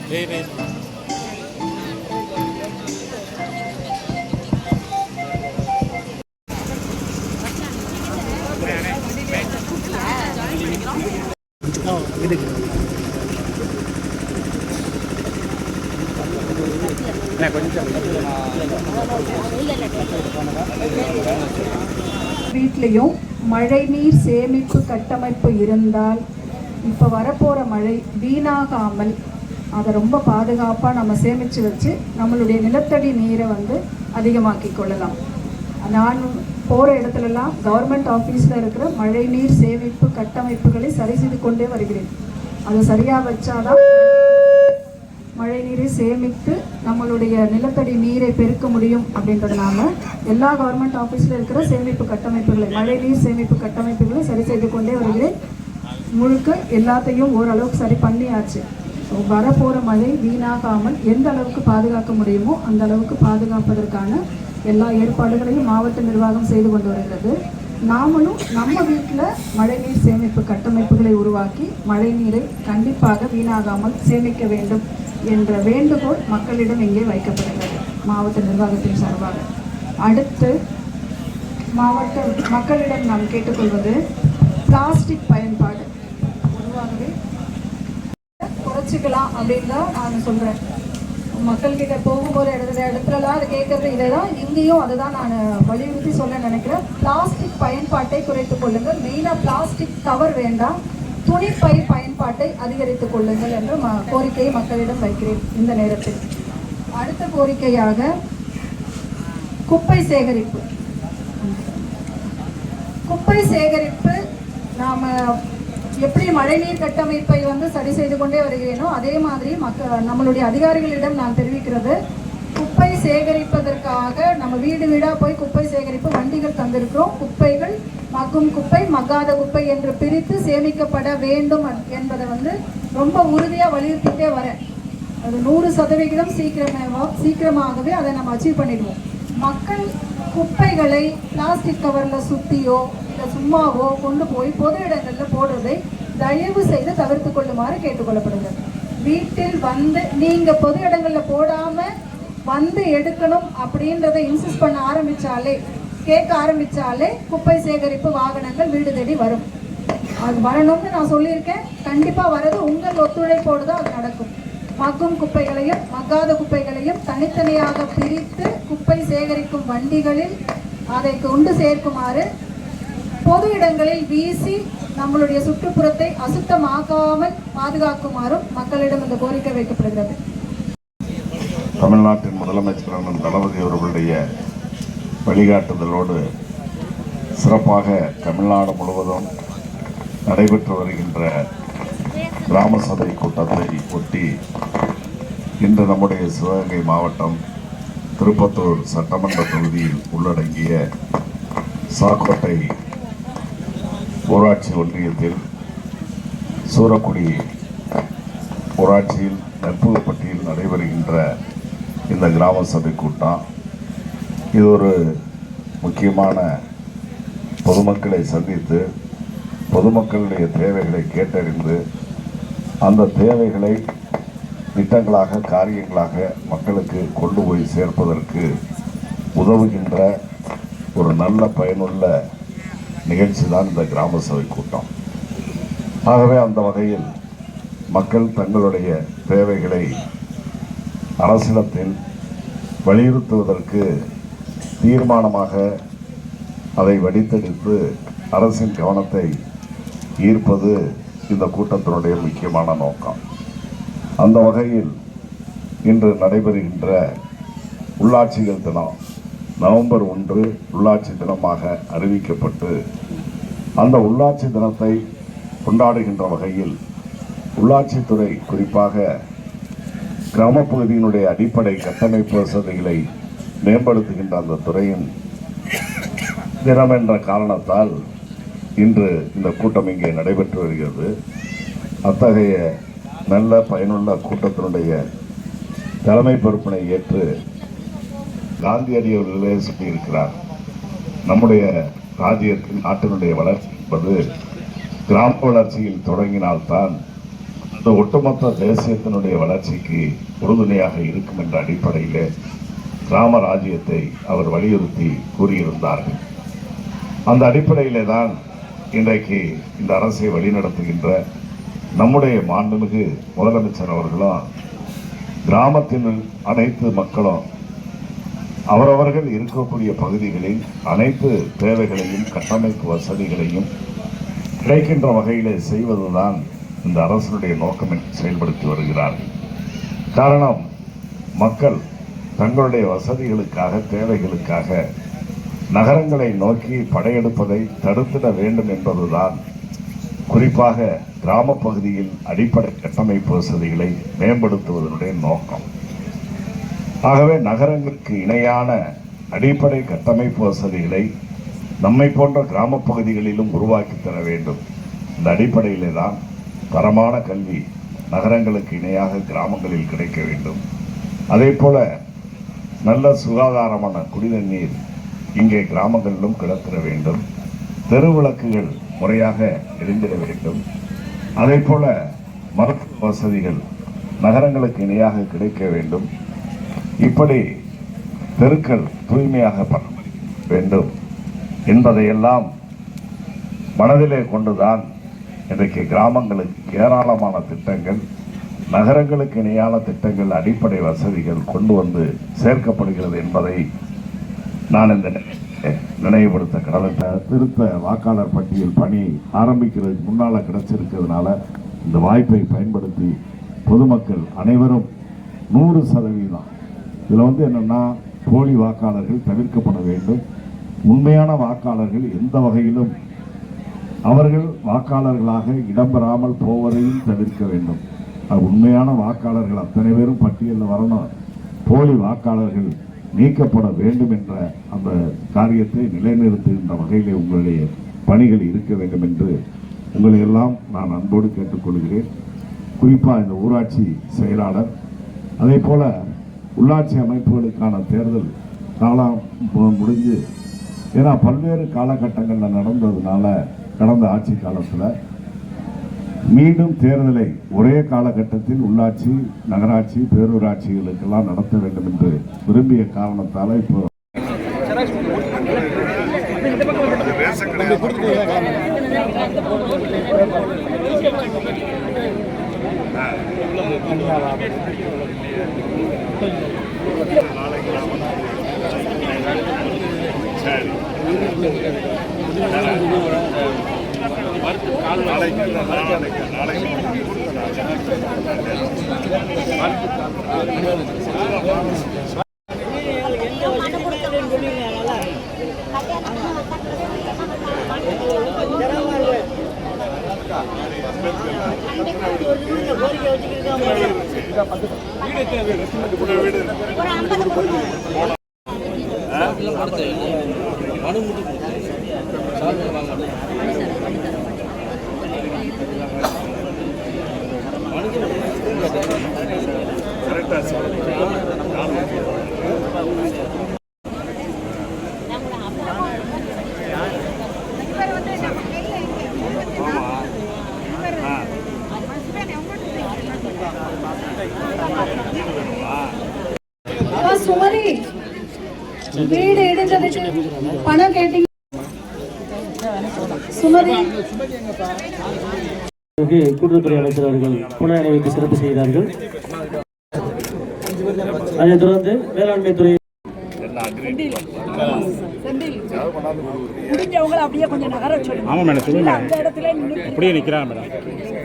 வீட்லேயும் மழை நீர் சேமிப்பு கட்டமைப்பு இருந்தால் இப்போ வரப்போகிற மழை வீணாகாமல் அதை ரொம்ப பாதுகாப்பாக நம்ம சேமித்து வச்சு நம்மளுடைய நிலத்தடி நீரை அதிகமாக்கி கொள்ளலாம். நான் போகிற இடத்துலலாம் கவர்மெண்ட் ஆஃபீஸில் இருக்கிற மழை நீர் சேமிப்பு கட்டமைப்புகளை சரி செய்து கொண்டே வருகிறேன். அதை சரியாக வச்சாதான் மழை நீரை சேமித்து நம்மளுடைய நிலத்தடி நீரை பெருக்க முடியும். அப்படின்றதுனால எல்லா கவர்மெண்ட் ஆஃபீஸில் இருக்கிற சேமிப்பு கட்டமைப்புகளை மழை நீர் சேமிப்பு கட்டமைப்புகளை சரி செய்து கொண்டே வருகிறேன். முழுக்க எல்லாத்தையும் ஓரளவுக்கு சரி பண்ணியாச்சு. வரப்போகிற மழை வீணாகாமல் எந்த அளவுக்கு பாதுகாக்க முடியுமோ அந்த அளவுக்கு பாதுகாப்பதற்கான எல்லா ஏற்பாடுகளையும் மாவட்ட நிர்வாகம் செய்து கொண்டு வருகிறது. நாமளும் நம்ம வீட்டில் மழைநீர் சேமிப்பு கட்டமைப்புகளை உருவாக்கி மழை நீரை கண்டிப்பாக வீணாகாமல் சேமிக்க வேண்டும் என்ற வேண்டுகோள் மக்களிடம் இங்கே வைக்கப்படுகிறது மாவட்ட நிர்வாகத்தின் சார்பாக. அடுத்து மாவட்ட மக்களிடம் நாம் கேட்டுக்கொள்வது பிளாஸ்டிக் பயன்பாடு பொதுவாகவே குறைச்சிக்கலாம் அப்படின்னு தான் நான் சொல்கிறேன். மக்கள்கிட்ட போகும்போது இடத்துலலாம் அது கேட்கறது இதை தான், இங்கேயும் அதை தான் நான் வலியுறுத்தி சொல்ல நினைக்கிறேன். பிளாஸ்டிக் பயன்பாட்டை குறைத்துக் கொள்ளுங்கள். மெயினாக பிளாஸ்டிக் கவர் வேண்டாம், துணிப்பை பயன்பாட்டை அதிகரித்துக் கொள்ளுங்கள் என்ற கோரிக்கையை மக்களிடம் வைக்கிறேன் இந்த நேரத்தில். அடுத்த கோரிக்கையாக குப்பை சேகரிப்பு. குப்பை சேகரிப்பு நாம் எப்படி மழைநீர் கட்டமைப்பை சரி செய்து கொண்டே வருகிறேனோ அதே மாதிரி நம்மளுடைய அதிகாரிகளிடம் நான் தெரிவிக்கிறது, குப்பை சேகரிப்பதற்காக நம்ம வீடு வீடாக போய் குப்பை சேகரிப்பு வண்டிகள் தந்திருக்கிறோம். குப்பைகள் மக்கும் குப்பை மக்காத குப்பை என்று பிரித்து சேமிக்கப்பட வேண்டும் என்பதை ரொம்ப உறுதியாக வலியுறுத்திட்டே வரேன். அது 100% சீக்கிரமாகவே அதை நம்ம அச்சீவ் பண்ணிடுவோம். மக்கள் குப்பைகளை பிளாஸ்டிக் கவரில் சுற்றியோ இல்லை சும்மாவோ கொண்டு போய் பொது இடங்களில் போடுறதை தயவு செய்து தவிர்த்து கொள்ளுமாறு கேட்டுக்கொள்ளப்படுகிறது. வீட்டில் நீங்கள் பொது இடங்களில் போடாமல் எடுக்கணும் அப்படின்றத இன்சிஸ்ட் பண்ண கேட்க ஆரம்பித்தாலே குப்பை சேகரிப்பு வாகனங்கள் வீடு தேடி வரும். அது வரணும்னு நான் சொல்லியிருக்கேன். கண்டிப்பாக வர்றது உங்கள் ஒத்துழைப்போடு தான் அது நடக்கும். மக்கும் குப்பைகளையும் மக்காத குப்பைகளையும் தனித்தனியாக பிரித்து குப்பை சேகரிக்கும் வண்டிகளில் அதை கொண்டு சேர்க்குமாறு, பொது இடங்களில் வீசி நம்மளுடைய சுற்றுப்புறத்தை அசுத்தமாக்காமல் பாதுகாக்குமாறும் மக்களிடம் இந்த கோரிக்கை வைக்கப்படுகிறது. தமிழ்நாட்டின் முதலமைச்சரான தளபதி அவர்களுடைய வழிகாட்டுதலோடு சிறப்பாக தமிழ்நாடு முழுவதும் நடைபெற்று வருகின்ற கிராம சபை கூட்டத்தை ஒட்டி இன்று நம்முடைய சிவகங்கை மாவட்டம் திருப்பத்தூர் சட்டமன்ற தொகுதியில் உள்ளடங்கிய சாக்கோட்டை ஊராட்சி ஒன்றியத்தில் சூரக்குடி ஊராட்சியில் நெற்புகப்பட்டியில் நடைபெறுகின்ற இந்த கிராம சபை கூட்டம் இது ஒரு முக்கியமான பொதுமக்களை சந்தித்து பொதுமக்களுடைய தேவைகளை கேட்டறிந்து அந்த தேவைகளை திட்டங்களாக காரியங்களாக மக்களுக்கு கொண்டு போய் சேர்ப்பதற்கு உதவுகின்ற ஒரு நல்ல பயனுள்ள நிகழ்ச்சி தான் இந்த கிராம சபை கூட்டம். ஆகவே அந்த வகையில் மக்கள் தங்களுடைய தேவைகளை அரசிடத்தில் வலியுறுத்துவதற்கு தீர்மானமாக அதை வடித்தெடுத்து அரசின் கவனத்தை ஈர்ப்பது இந்த கூட்டத்தினுடைய முக்கியமான நோக்கம். அந்த வகையில் இன்று நடைபெறுகின்ற உள்ளாட்சிகள் தினம் நவம்பர் 1 உள்ளாட்சி தினமாக அறிவிக்கப்பட்டு அந்த உள்ளாட்சி தினத்தை கொண்டாடுகின்ற வகையில் உள்ளாட்சித்துறை குறிப்பாக கிராமப்பகுதியினுடைய அடிப்படை கட்டமைப்பு வசதிகளை மேம்படுத்துகின்ற அந்த துறையின் தினம் என்ற காரணத்தால் இன்று இந்த கூட்டம் இங்கே நடைபெற்று வருகிறது. அத்தகைய நல்ல பயனுள்ள கூட்டத்தினுடைய தலைமை பொறுப்பினை ஏற்று காந்தியடி அவர்களே சொல்லியிருக்கிறார், நம்முடைய ராஜ்யத்தின் நாட்டினுடைய வளர்ச்சி என்பது கிராம வளர்ச்சியில் தொடங்கினால்தான் இந்த ஒட்டுமொத்த தேசியத்தினுடைய வளர்ச்சிக்கு உறுதுணையாக இருக்கும் என்ற அடிப்படையிலே கிராம ராஜ்யத்தை அவர் வலியுறுத்தி கூறியிருந்தார்கள். அந்த அடிப்படையிலே தான் இன்றைக்கு இந்த அரசை வழிநடத்துகின்ற நம்முடைய மாண்புமிகு முதலமைச்சர் அவர்களும் கிராமத்தின் அனைத்து மக்களும் அவரவர்கள் இருக்கக்கூடிய பகுதிகளில் அனைத்து தேவைகளையும் கட்டமைப்பு வசதிகளையும் கிடைக்கின்ற வகையிலே செய்வதுதான் இந்த அரசனுடைய நோக்கம் என்று செயல்படுத்தி வருகிறார்கள். காரணம், மக்கள் தங்களுடைய வசதிகளுக்காக தேவைகளுக்காக நகரங்களை நோக்கி படையெடுப்பதை தடுத்திட வேண்டும் என்பதுதான் குறிப்பாக கிராம பகுதியில் அடிப்படை கட்டமைப்பு வசதிகளை மேம்படுத்துவதனுடைய நோக்கம். ஆகவே நகரங்களுக்கு இணையான அடிப்படை கட்டமைப்பு வசதிகளை நம்மை போன்ற கிராம பகுதிகளிலும் உருவாக்கி தர வேண்டும். இந்த அடிப்படையிலே தான் தரமான கல்வி நகரங்களுக்கு இணையாக கிராமங்களில் கிடைக்க வேண்டும். அதே போல நல்ல சுகாதாரமான குடிநீர் இங்கே கிராமங்களிலும் கிடைத்திட வேண்டும். தெருவிளக்குகள் முறையாக எரிந்திட வேண்டும். அதே போல மருத்துவ வசதிகள் நகரங்களுக்கு இணையாக கிடைக்க வேண்டும். இப்படி தெருக்கள் தூய்மையாக பராமரிக்க வேண்டும் என்பதையெல்லாம் மனதிலே கொண்டுதான் இன்றைக்கு கிராமங்களுக்கு ஏராளமான திட்டங்கள், நகரங்களுக்கு இணையான திட்டங்கள், அடிப்படை வசதிகள் கொண்டு வந்து சேர்க்கப்படுகிறது என்பதை நான் இந்த நினைவுபடுத்த கடவுள். திருத்த வாக்காளர் பட்டியல் பணி ஆரம்பிக்கிறதுக்கு முன்னால் கிடைச்சிருக்கிறதுனால இந்த வாய்ப்பை பயன்படுத்தி பொதுமக்கள் அனைவரும் 100% இதில் என்னென்னா போலி வாக்காளர்கள் தவிர்க்கப்பட வேண்டும். உண்மையான வாக்காளர்கள் எந்த வகையிலும் அவர்கள் வாக்காளர்களாக இடம்பெறாமல் போவதையும் தவிர்க்க வேண்டும். உண்மையான வாக்காளர்கள் அத்தனை பேரும் பட்டியலில் வரணும். போலி வாக்காளர்கள் நீக்கப்பட வேண்டும் என்ற அந்த காரியத்தை நிலைநிறுத்துகின்ற வகையிலே உங்களுடைய பணிகள் இருக்க வேண்டும் என்று உங்களை எல்லாம் நான் அன்போடு கேட்டுக்கொள்கிறேன். குறிப்பாக இந்த ஊராட்சி செயலாளர், அதே போல உள்ளாட்சி அமைப்புகளுக்கான தேர்தல் காலம் முடிஞ்சு, ஏன்னா பல்வேறு காலகட்டங்களில் நடந்ததுனால கடந்த ஆட்சி காலத்தில் மீண்டும் தேர்தலை ஒரே காலகட்டத்தில் உள்ளாட்சி, நகராட்சி, பேரூராட்சிகளுக்கெல்லாம் நடத்த வேண்டும் என்று விரும்பிய காரணத்தால் இப்போ சுமதி வீடு இடிஞ்சதுக்கு பணம் கேட்டீங்க. சுமதி கூட்டுறவுத்துறை அமைச்சர் அவர்கள் புன நினைவுக்கு சிறப்பு செய்கிறார்கள். அதைத் தொடர்ந்து வேளாண்மை துறை முடிஞ்சவங்களை அப்படியே கொஞ்சம் நகர சொல்லி அந்த இடத்துல அப்படியே நிற்கிறாங்க மேடம்.